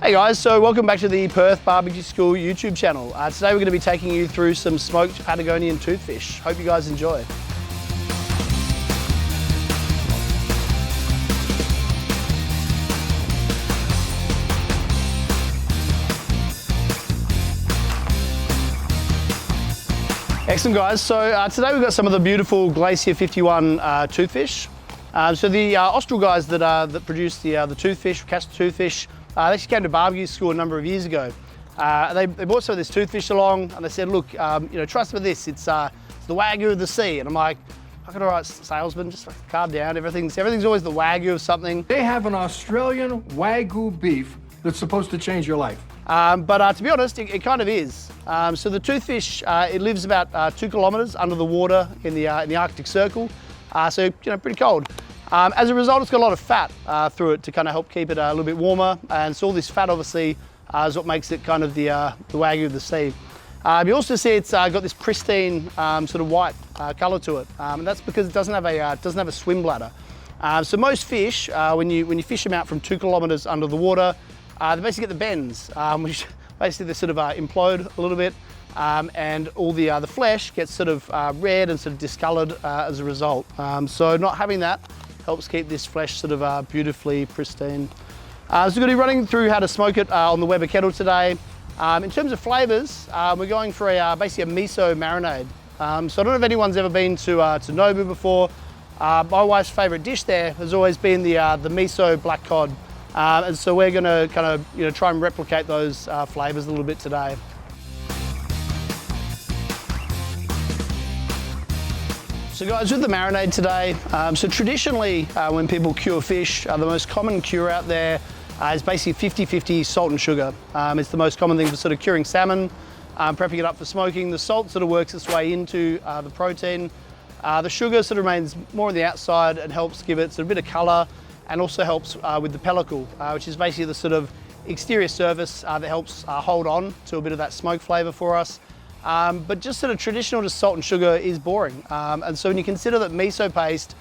Hey guys, so welcome back to the Perth BBQ School YouTube channel. Today we're going to be taking you through some smoked Patagonian toothfish. Hope you guys enjoy. Excellent guys, so today we've got some of the beautiful Glacier51 toothfish. So the Austral guys that produce the toothfish, catch the toothfish, they actually came to barbecue school a number of years ago. They brought some of this toothfish along and they said, look, try some of this. It's the wagyu of the sea. And I'm like, I got all right, salesman, just calm down. Everything's always the wagyu of something. They have an Australian wagyu beef that's supposed to change your life. But to be honest, it kind of is. So the toothfish, it lives about 2 kilometers under the water in the Arctic Circle. So, pretty cold. As a result, it's got a lot of fat through it to kind of help keep it a little bit warmer. And so all this fat obviously is what makes it kind of the wagyu of the sea. You also see it's got this pristine sort of white color to it. And that's because it doesn't have a swim bladder. So most fish, when you fish them out from 2 kilometers under the water, they basically get the bends, which basically they sort of implode a little bit. And all the flesh gets sort of red and sort of discolored as a result. So not having that helps keep this flesh sort of beautifully pristine. So we're going to be running through how to smoke it on the Weber kettle today. In terms of flavors, we're going for basically a miso marinade. So I don't know if anyone's ever been to Nobu before. My wife's favorite dish there has always been the miso black cod. And so we're going to kind of try and replicate those flavors a little bit today. So guys, with the marinade today, so traditionally when people cure fish, the most common cure out there is basically 50-50 salt and sugar. It's the most common thing for sort of curing salmon, prepping it up for smoking. The salt sort of works its way into the protein. The sugar sort of remains more on the outside and helps give it sort of a bit of color and also helps with the pellicle, which is basically the sort of exterior surface that helps hold on to a bit of that smoke flavor for us. But just sort of traditional just salt and sugar is boring. And so when you consider that miso paste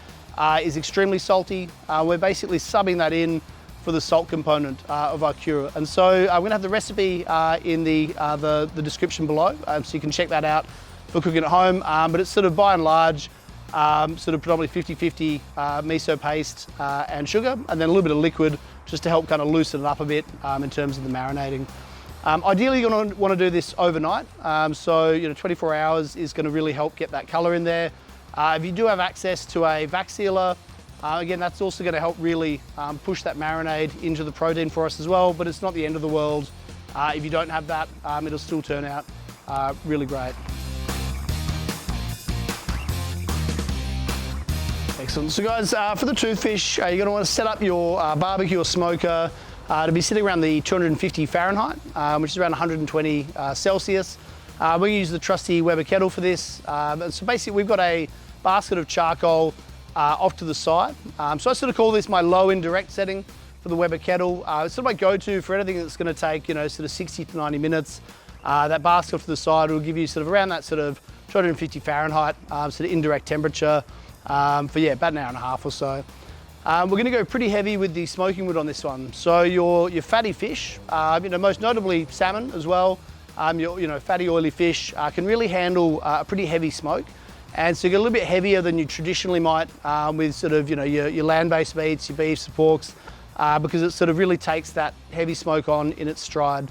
is extremely salty, we're basically subbing that in for the salt component of our cure. And so I'm gonna have the recipe in the description below, so you can check that out for cooking at home. But it's sort of by and large, sort of predominantly 50-50 miso paste and sugar, and then a little bit of liquid just to help kind of loosen it up a bit in terms of the marinating. Ideally, you're going to want to do this overnight, so 24 hours is going to really help get that colour in there. If you do have access to a vac sealer, again, that's also going to help really push that marinade into the protein for us as well, but it's not the end of the world. If you don't have that, it'll still turn out really great. Excellent. So guys, for the toothfish, you're going to want to set up your barbecue or smoker to be sitting around the 250 Fahrenheit, which is around 120 Celsius. We're going to use the trusty Weber kettle for this. And so basically we've got a basket of charcoal off to the side. So I sort of call this my low indirect setting for the Weber kettle. It's sort of my go-to for anything that's going to take sort of 60 to 90 minutes. That basket off to the side will give you sort of around that sort of 250 Fahrenheit sort of indirect temperature for about an hour and a half or so. We're going to go pretty heavy with the smoking wood on this one. So your fatty fish, most notably salmon as well, your fatty oily fish can really handle a pretty heavy smoke. And so you get a little bit heavier than you traditionally might with sort of your land-based meats, your beefs, your porks, because it sort of really takes that heavy smoke on in its stride.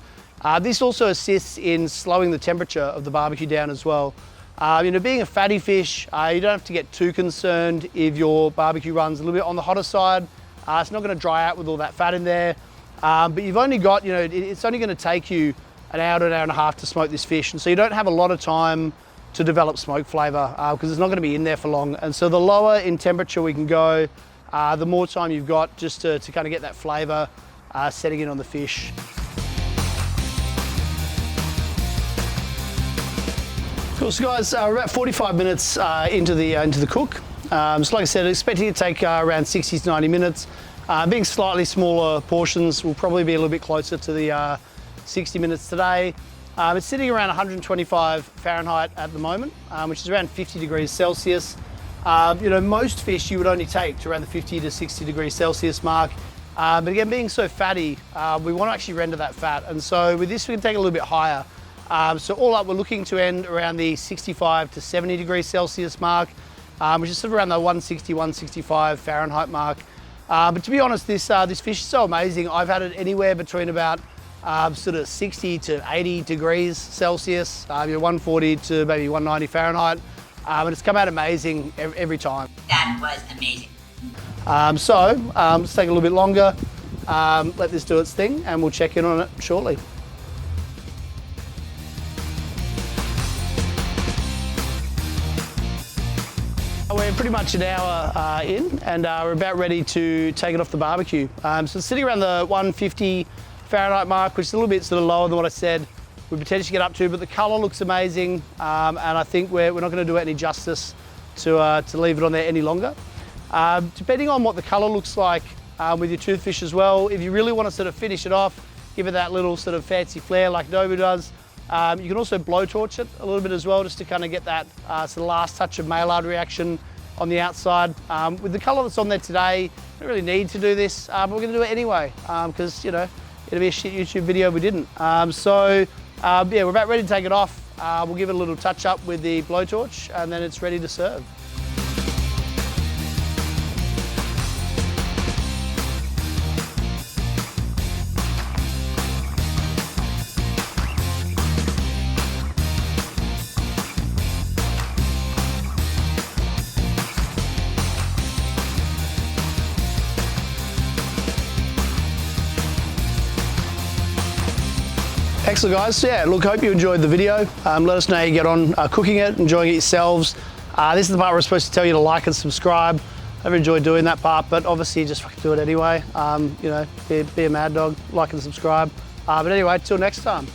This also assists in slowing the temperature of the barbecue down as well. Being a fatty fish, you don't have to get too concerned if your barbecue runs a little bit on the hotter side. It's not going to dry out with all that fat in there. But you've only got, it's only going to take you an hour to an hour and a half to smoke this fish. And so you don't have a lot of time to develop smoke flavor because it's not going to be in there for long. And so the lower in temperature we can go, the more time you've got just to kind of get that flavor setting in on the fish. Cool, so guys, we're about 45 minutes into the cook. So like I said, expecting it to take around 60 to 90 minutes. Being slightly smaller portions, will probably be a little bit closer to the 60 minutes today. It's sitting around 125 Fahrenheit at the moment, which is around 50 degrees Celsius. Most fish you would only take to around the 50 to 60 degrees Celsius mark But again, being so fatty, we want to actually render that fat. And so with this, we can take it a little bit higher. So all up, we're looking to end around the 65 to 70 degrees Celsius mark, which is sort of around the 160, 165 Fahrenheit mark. But to be honest, this fish is so amazing. I've had it anywhere between about sort of 60 to 80 degrees Celsius, 140 to maybe 190 Fahrenheit. And it's come out amazing every time. That was amazing. Let's take a little bit longer, let this do its thing, and we'll check in on it shortly. We're pretty much an hour in, and we're about ready to take it off the barbecue. So it's sitting around the 150 Fahrenheit mark, which is a little bit sort of lower than what I said we potentially get up to, but the colour looks amazing, and I think we're not going to do it any justice to leave it on there any longer. Depending on what the colour looks like with your toothfish as well, if you really want to sort of finish it off, give it that little sort of fancy flair like Nobu does, you can also blowtorch it a little bit as well, just to kind of get that sort of last touch of Maillard reaction on the outside. With the colour that's on there today, we don't really need to do this, but we're going to do it anyway, because, you know, it'll be a shit YouTube video if we didn't. Yeah, we're about ready to take it off. We'll give it a little touch up with the blowtorch, and then it's ready to serve. Excellent, guys. Yeah, look, hope you enjoyed the video. Let us know how you get on cooking it, enjoying it yourselves. This is the part where we're supposed to tell you to like and subscribe. I've enjoyed doing that part, but obviously just fucking do it anyway. You know, be a mad dog, like and subscribe. But anyway, till next time.